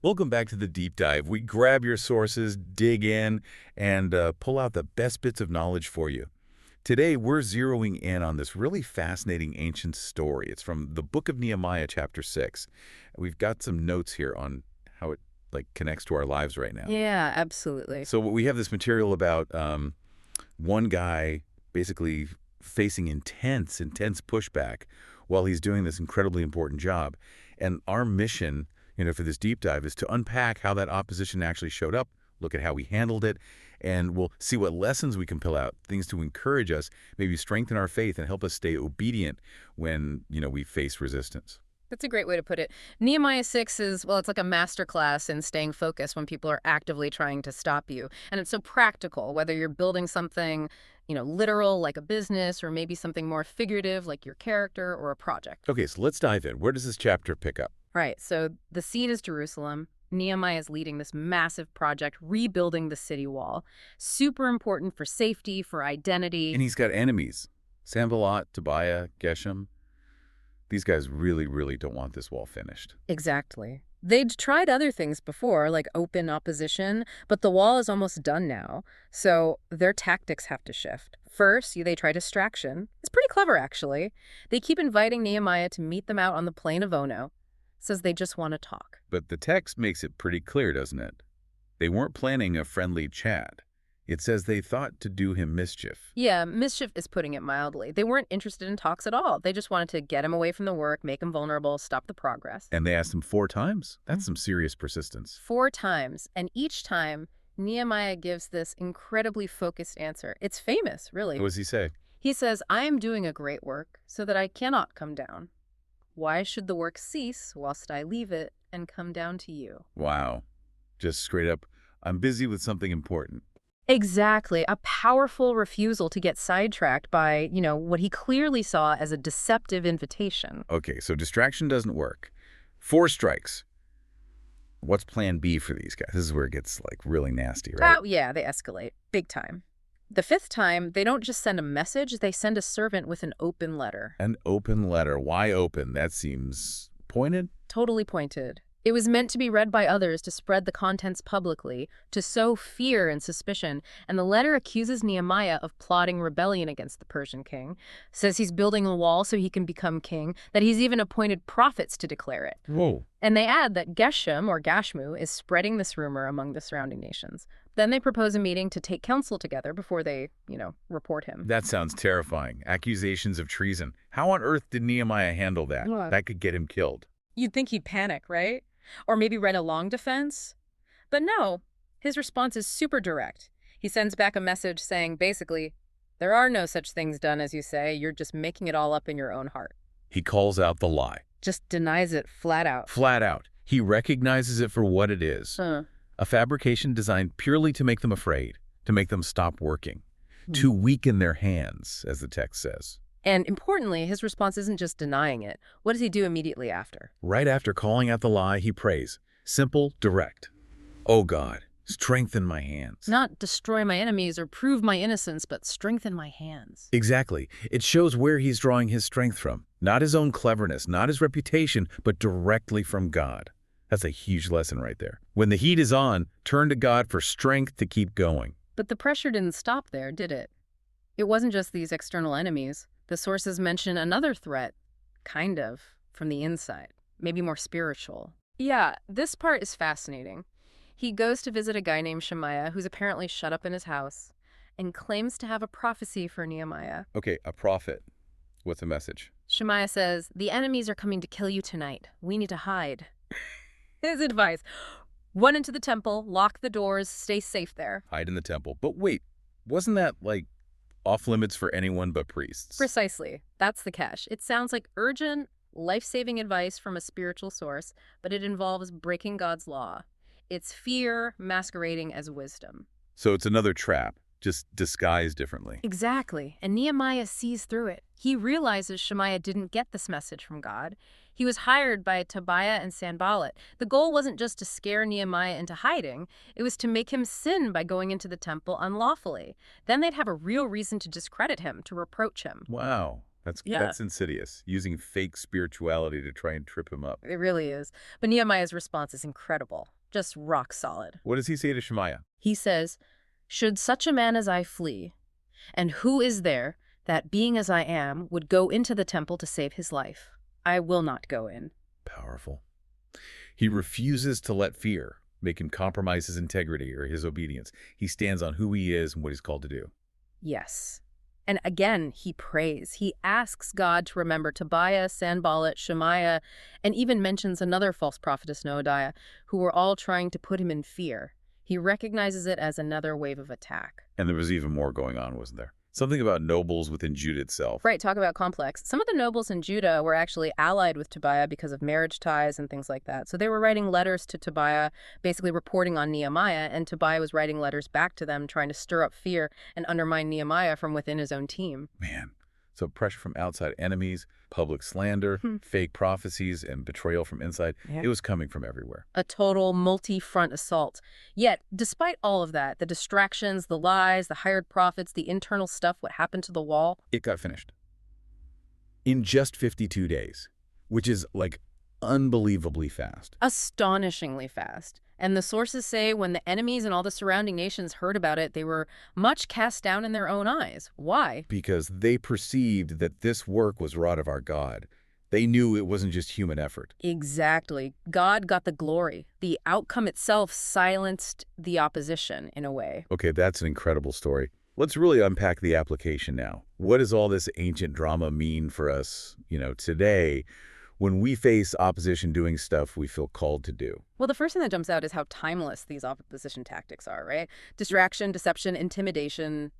Welcome back to the deep dive. We grab your sources, dig in, and pull out the best bits of knowledge for you. Today, we're zeroing in on this really fascinating ancient story. It's from the book of Nehemiah, Chapter 6. We've got some notes here on how it connects to our lives right now. Yeah, absolutely. So we have this material about one guy basically facing intense pushback while he's doing this incredibly important job. And our mission, for this deep dive is to unpack how that opposition actually showed up, look at how we handled it, and we'll see what lessons we can pull out, things to encourage us, maybe strengthen our faith and help us stay obedient when, we face resistance. That's a great way to put it. Nehemiah 6 is, well, it's like a master class in staying focused when people are actively trying to stop you. And it's so practical, whether you're building something, literal like a business or maybe something more figurative like your character or a project. Okay, so let's dive in. Where does this chapter pick up? Right. So the scene is Jerusalem. Nehemiah is leading this massive project, rebuilding the city wall. Super important for safety, for identity. And he's got enemies. Sanballat, Tobiah, Geshem. These guys really, really don't want this wall finished. Exactly. They'd tried other things before, like open opposition, but the wall is almost done now, so their tactics have to shift. First, they try distraction. It's pretty clever, actually. They keep inviting Nehemiah to meet them out on the plain of Ono. Says they just want to talk. But the text makes it pretty clear, doesn't it? They weren't planning a friendly chat. It says they thought to do him mischief. Yeah, mischief is putting it mildly. They weren't interested in talks at all. They just wanted to get him away from the work, make him vulnerable, stop the progress. And they asked him 4 times? That's some serious persistence. 4 times, and each time, Nehemiah gives this incredibly focused answer. It's famous, really. What does he say? He says, I am doing a great work so that I cannot come down. Why should the work cease whilst I leave it and come down to you? Wow. Just straight up, I'm busy with something important. Exactly. A powerful refusal to get sidetracked by, what he clearly saw as a deceptive invitation. Okay, so distraction doesn't work. 4 strikes. What's plan B for these guys? This is where it gets, really nasty, right? Oh, yeah, they escalate. Big time. The 5th time, they don't just send a message, they send a servant with an open letter. An open letter. Why open? That seems pointed. Totally pointed. It was meant to be read by others to spread the contents publicly, to sow fear and suspicion, and the letter accuses Nehemiah of plotting rebellion against the Persian king, says he's building a wall so he can become king, that he's even appointed prophets to declare it. Whoa. And they add that Geshem, or Gashmu, is spreading this rumor among the surrounding nations. Then they propose a meeting to take counsel together before they, report him. That sounds terrifying. Accusations of treason. How on earth did Nehemiah handle that? What? That could get him killed. You'd think he'd panic, right? Or maybe write a long defense. But no, his response is super direct. He sends back a message saying, basically, there are no such things done as you say, you're just making it all up in your own heart. He calls out the lie. Just denies it flat out. Flat out. He recognizes it for what it is. A fabrication designed purely to make them afraid, to make them stop working, to weaken their hands, as the text says. And importantly, his response isn't just denying it. What does he do immediately after? Right after calling out the lie, he prays. Simple, direct. Oh God, strengthen my hands. Not destroy my enemies or prove my innocence, but strengthen my hands. Exactly. It shows where he's drawing his strength from. Not his own cleverness, not his reputation, but directly from God. That's a huge lesson right there. When the heat is on, turn to God for strength to keep going. But the pressure didn't stop there, did it? It wasn't just these external enemies. The sources mention another threat, kind of, from the inside, maybe more spiritual. Yeah, this part is fascinating. He goes to visit a guy named Shemaiah, who's apparently shut up in his house, and claims to have a prophecy for Nehemiah. Okay, a prophet. What's the message? Shemaiah says, the enemies are coming to kill you tonight. We need to hide. His advice, run into the temple, lock the doors, stay safe there. Hide in the temple. But wait, wasn't that, off limits for anyone but priests? Precisely. That's the catch. It sounds like urgent, life-saving advice from a spiritual source, but it involves breaking God's law. It's fear masquerading as wisdom. So it's another trap, just disguised differently. Exactly. And Nehemiah sees through it. He realizes Shemaiah didn't get this message from God. He was hired by Tobiah and Sanballat. The goal wasn't just to scare Nehemiah into hiding. It was to make him sin by going into the temple unlawfully. Then they'd have a real reason to discredit him, to reproach him. Wow. Yeah, That's insidious, using fake spirituality to try and trip him up. it really is. But Nehemiah's response is incredible, just rock solid. What does he say to Shemaiah? He says, "Should such a man as I flee, and who is there that, being as I am, would go into the temple to save his life? I will not go in." Powerful. He refuses to let fear make him compromise his integrity or his obedience. He stands on who he is and what he's called to do. Yes. And again, he prays. He asks God to remember Tobiah, Sanballat, Shemaiah, and even mentions another false prophetess, Noadiah, who were all trying to put him in fear. He recognizes it as another wave of attack. And there was even more going on, wasn't there? Something about nobles within Judah itself. Right, talk about complex. Some of the nobles in Judah were actually allied with Tobiah because of marriage ties and things like that. So they were writing letters to Tobiah, basically reporting on Nehemiah, and Tobiah was writing letters back to them, trying to stir up fear and undermine Nehemiah from within his own team. Man. So pressure from outside enemies, public slander, fake prophecies, and betrayal from inside. Yeah. It was coming from everywhere. A total multi-front assault. Yet, despite all of that, the distractions, the lies, the hired prophets, the internal stuff, what happened to the wall, It got finished. In just 52 days, which is like unbelievably fast. astonishingly fast. And the sources say when the enemies and all the surrounding nations heard about it, they were much cast down in their own eyes. Why? Because they perceived that this work was wrought of our God. They knew it wasn't just human effort. Exactly. God got the glory. The outcome itself silenced the opposition in a way. Okay, that's an incredible story. Let's really unpack the application now. What does all this ancient drama mean for us, today when we face opposition doing stuff we feel called to do? Well, the first thing that jumps out is how timeless these opposition tactics are, right? Distraction, deception, intimidation.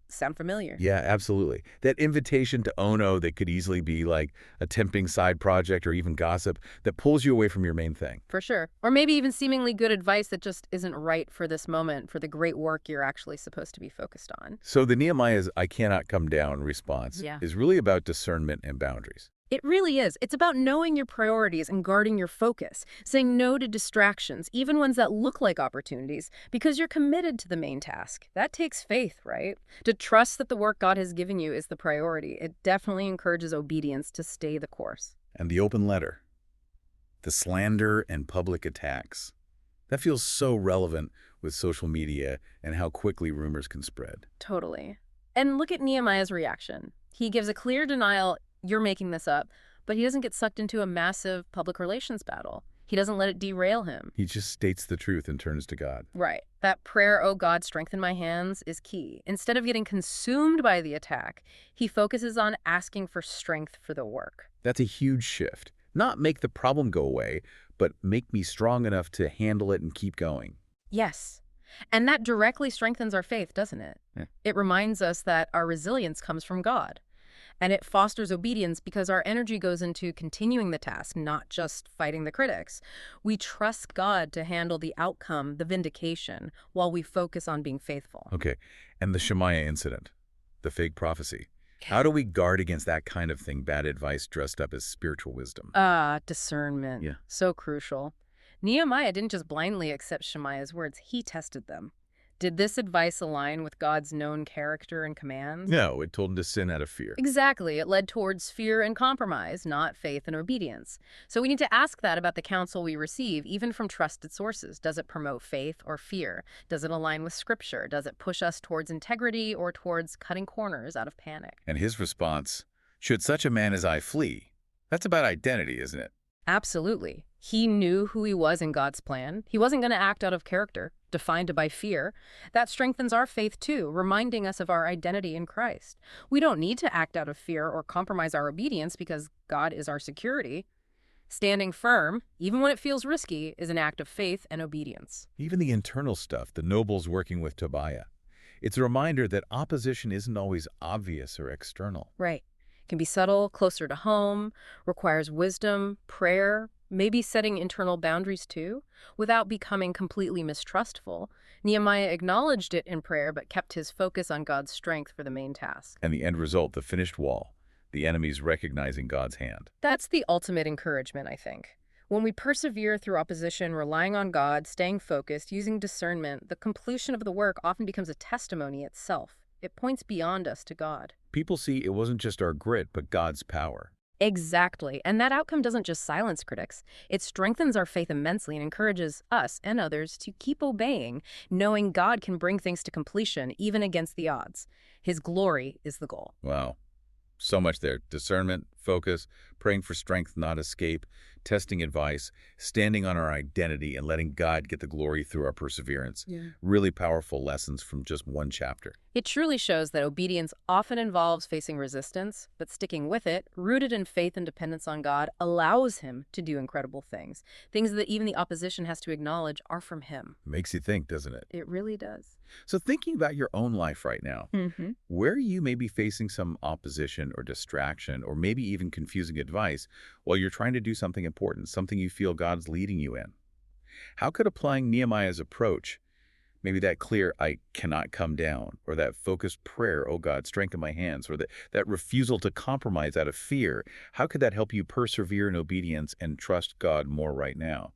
Sound familiar? Yeah, absolutely. That invitation to Ono that could easily be like a tempting side project or even gossip that pulls you away from your main thing. For sure. Or maybe even seemingly good advice that just isn't right for this moment, for the great work you're actually supposed to be focused on. So the Nehemiah's "I cannot come down" response Yeah. is really about discernment and boundaries. It really is. It's about knowing your priorities and guarding your focus, saying no to distractions, even ones that look like opportunities, because you're committed to the main task. That takes faith, right? To trust that the work God has given you is the priority. It definitely encourages obedience to stay the course. And the open letter, the slander and public attacks. That feels so relevant with social media and how quickly rumors can spread. Totally. And look at Nehemiah's reaction. He gives a clear denial, "You're making this up," but he doesn't get sucked into a massive public relations battle. He doesn't let it derail him. He just states the truth and turns to God. Right. That prayer, "Oh God, strengthen my hands," is key. Instead of getting consumed by the attack, he focuses on asking for strength for the work. That's a huge shift. Not make the problem go away, but make me strong enough to handle it and keep going. Yes. And that directly strengthens our faith, doesn't it? Yeah. It reminds us that our resilience comes from God. And it fosters obedience because our energy goes into continuing the task, not just fighting the critics. We trust God to handle the outcome, the vindication, while we focus on being faithful. Okay, and the Shemaiah incident, the fake prophecy. How do we guard against that kind of thing, bad advice dressed up as spiritual wisdom? Discernment. Yeah. So crucial. Nehemiah didn't just blindly accept Shemaiah's words, he tested them. Did this advice align with God's known character and commands? No, it told him to sin out of fear. Exactly. It led towards fear and compromise, not faith and obedience. So we need to ask that about the counsel we receive, even from trusted sources. Does it promote faith or fear? Does it align with Scripture? Does it push us towards integrity or towards cutting corners out of panic? And his response, "Should such a man as I flee?" That's about identity, isn't it? Absolutely. He knew who he was in God's plan. He wasn't going to act out of character, defined by fear. That strengthens our faith too, reminding us of our identity in Christ. We don't need to act out of fear or compromise our obedience because God is our security. Standing firm, even when it feels risky, is an act of faith and obedience. Even the internal stuff, the nobles working with Tobiah. It's a reminder that opposition isn't always obvious or external. Right. It can be subtle, closer to home, requires wisdom, prayer, maybe setting internal boundaries too, without becoming completely mistrustful. Nehemiah acknowledged it in prayer, but kept his focus on God's strength for the main task. And the end result, the finished wall, the enemies recognizing God's hand. That's the ultimate encouragement, I think. When we persevere through opposition, relying on God, staying focused, using discernment, the completion of the work often becomes a testimony itself. It points beyond us to God. People see it wasn't just our grit, but God's power. Exactly. And that outcome doesn't just silence critics. It strengthens our faith immensely and encourages us and others to keep obeying, knowing God can bring things to completion even against the odds. His glory is the goal. Wow. So much there. Discernment, focus, praying for strength, not escape, testing advice, standing on our identity, and letting God get the glory through our perseverance. Yeah. Really powerful lessons from just one chapter. It truly shows that obedience often involves facing resistance, but sticking with it, rooted in faith and dependence on God, allows him to do incredible things. Things that even the opposition has to acknowledge are from him. Makes you think, doesn't it? It really does. So thinking about your own life right now, where you may be facing some opposition or distraction or maybe even confusing advice while you're trying to do something important, something you feel God's leading you in. How could applying Nehemiah's approach, maybe that clear, I cannot come down, or that focused prayer, oh God, strengthen my hands, or that refusal to compromise out of fear, how could that help you persevere in obedience and trust God more right now?